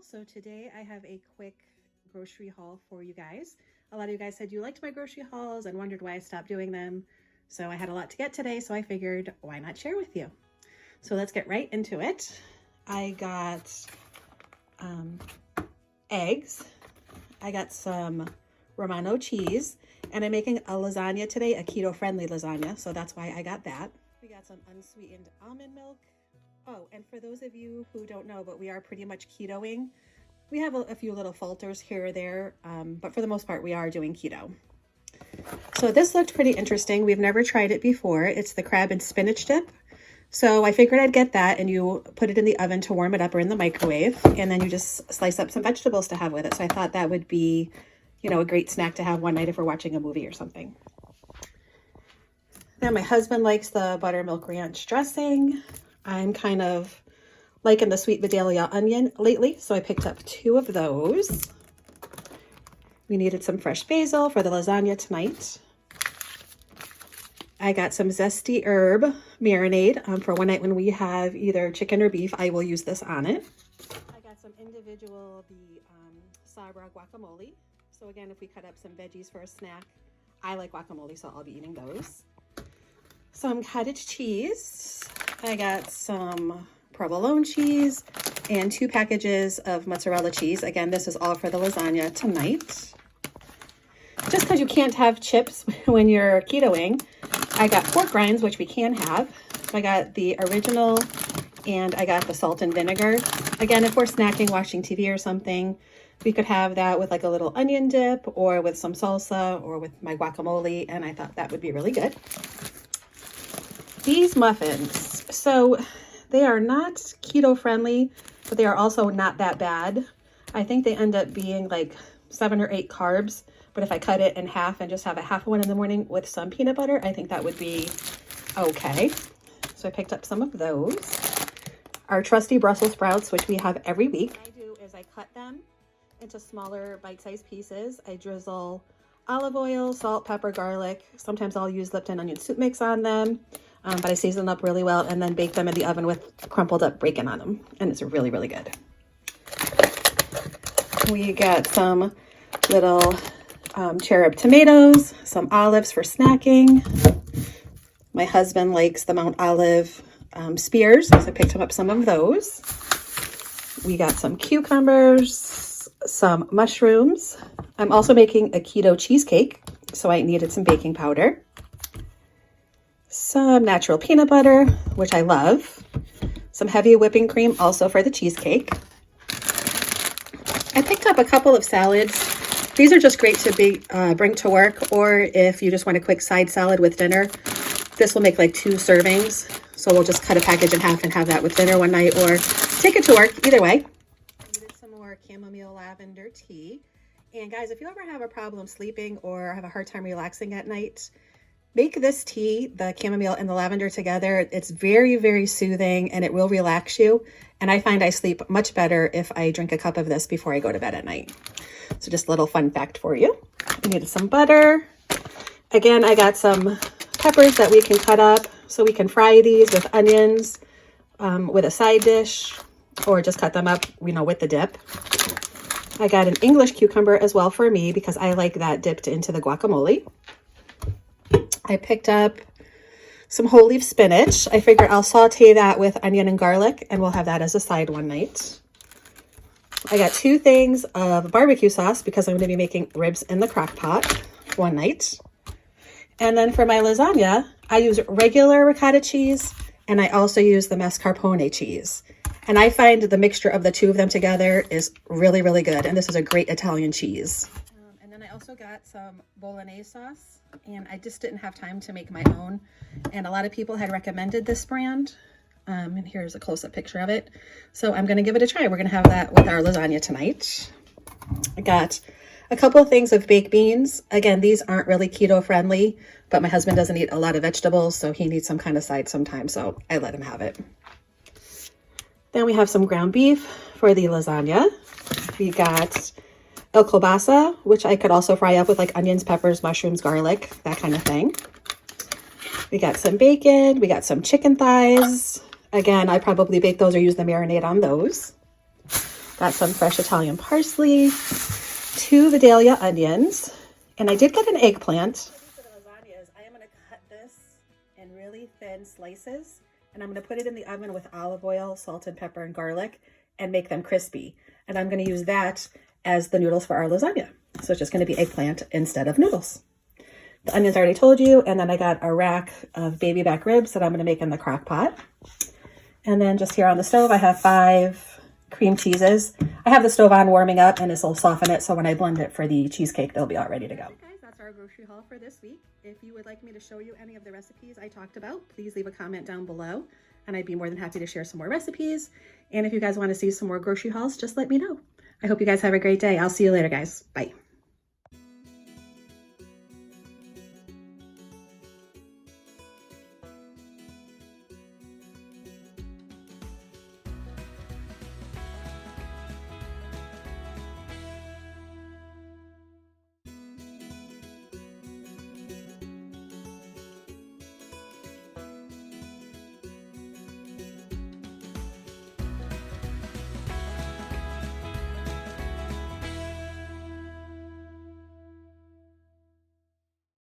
So today I have a quick grocery haul for you guys. A lot of you guys said you liked my grocery hauls and wondered why I stopped doing them. So I had a lot to get today, so I figured why not share with you. So let's get right into it. I got eggs. I got some Romano cheese, and I'm making a lasagna today, a keto-friendly lasagna, so that's why I got that. We got some unsweetened almond milk. Oh, and for those of you who don't know, but we are pretty much ketoing. We have a few little falters here or there, but for the most part, we are doing keto. So this looked pretty interesting. We've never tried it before. It's the crab and spinach dip. So I figured I'd get that, and you put it in the oven to warm it up or in the microwave, and then you just slice up some vegetables to have with it. So I thought that would be, you know, a great snack to have one night if we're watching a movie or something. Then my husband likes the buttermilk ranch dressing. I'm kind of liking the sweet Vidalia onion lately, so I picked up 2 of those. We needed some fresh basil for the lasagna tonight. I got some zesty herb marinade for one night when we have either chicken or beef. I will use this on it. I got some individual Sabra guacamole. So again, if we cut up some veggies for a snack, I like guacamole, so I'll be eating those. Some cottage cheese. I got some provolone cheese and 2 packages of mozzarella cheese. Again, this is all for the lasagna tonight. Just because you can't have chips when you're ketoing, I got pork rinds, which we can have. So I got the original and I got the salt and vinegar. Again, if we're snacking, watching TV or something, we could have that with like a little onion dip or with some salsa or with my guacamole, and I thought that would be really good. These muffins, so they are not keto friendly, but they are also not that bad. I think they end up being like 7 or 8 carbs, but if I cut it in half and just have a half one in the morning with some peanut butter, I think that would be okay. So I picked up some of those. Our trusty Brussels sprouts, which we have every week. What I do is I cut them into smaller bite-sized pieces. I drizzle olive oil, salt, pepper, garlic. Sometimes I'll use Lipton onion soup mix on them. But I season them up really well and then bake them in the oven with crumpled up bacon on them. And it's really, really good. We got some little cherub tomatoes, some olives for snacking. My husband likes the Mount Olive spears, so I picked him up some of those. We got some cucumbers, some mushrooms. I'm also making a keto cheesecake, so I needed some baking powder. Some natural peanut butter, which I love. Some heavy whipping cream, also for the cheesecake. I picked up a couple of salads. These are just great to bring to work, or if you just want a quick side salad with dinner. This will make like 2 servings. So we'll just cut a package in half and have that with dinner one night, or take it to work, either way. I needed some more Chamomile Lavender Tea. And guys, if you ever have a problem sleeping or have a hard time relaxing at night, make this tea, the chamomile and the lavender together. It's very, very soothing and it will relax you. And I find I sleep much better if I drink a cup of this before I go to bed at night. So just a little fun fact for you. I needed some butter. Again, I got some peppers that we can cut up so we can fry these with onions with a side dish, or just cut them up, you know, with the dip. I got an English cucumber as well for me because I like that dipped into the guacamole. I picked up some whole leaf spinach. I figured I'll saute that with onion and garlic, and we'll have that as a side one night. I got 2 things of barbecue sauce because I'm going to be making ribs in the crock pot one night. And then for my lasagna, I use regular ricotta cheese, and I also use the mascarpone cheese. And I find the mixture of the 2 of them together is really, really good. And this is a great Italian cheese. And then I also got some bolognese sauce, and I just didn't have time to make my own. And a lot of people had recommended this brand. And here's a close-up picture of it. So I'm going to give it a try. We're going to have that with our lasagna tonight. I got a couple of things of baked beans. Again, these aren't really keto friendly, but my husband doesn't eat a lot of vegetables, so he needs some kind of side sometimes, so I let him have it. Then we have some ground beef for the lasagna. We got el kielbasa, which I could also fry up with like onions, peppers, mushrooms, garlic, that kind of thing. We got some bacon. We got some chicken thighs. Again, I probably bake those or use the marinade on those. Got some fresh Italian parsley, 2 Vidalia onions, and I did get an eggplant. For the lasagnas, I am going to cut this in really thin slices, and I'm going to put it in the oven with olive oil, salt and pepper, and garlic, and make them crispy. And I'm going to use that as the noodles for our lasagna. So it's just going to be eggplant instead of noodles. The onions I already told you, and then I got a rack of baby back ribs that I'm going to make in the crock pot. And then just here on the stove, I have 5 cream cheeses. I have the stove on warming up, and this will soften it, so when I blend it for the cheesecake, they'll be all ready to go. Okay, guys, that's our grocery haul for this week. If you would like me to show you any of the recipes I talked about, please leave a comment down below, and I'd be more than happy to share some more recipes. And if you guys want to see some more grocery hauls, just let me know. I hope you guys have a great day. I'll see you later, guys. Bye.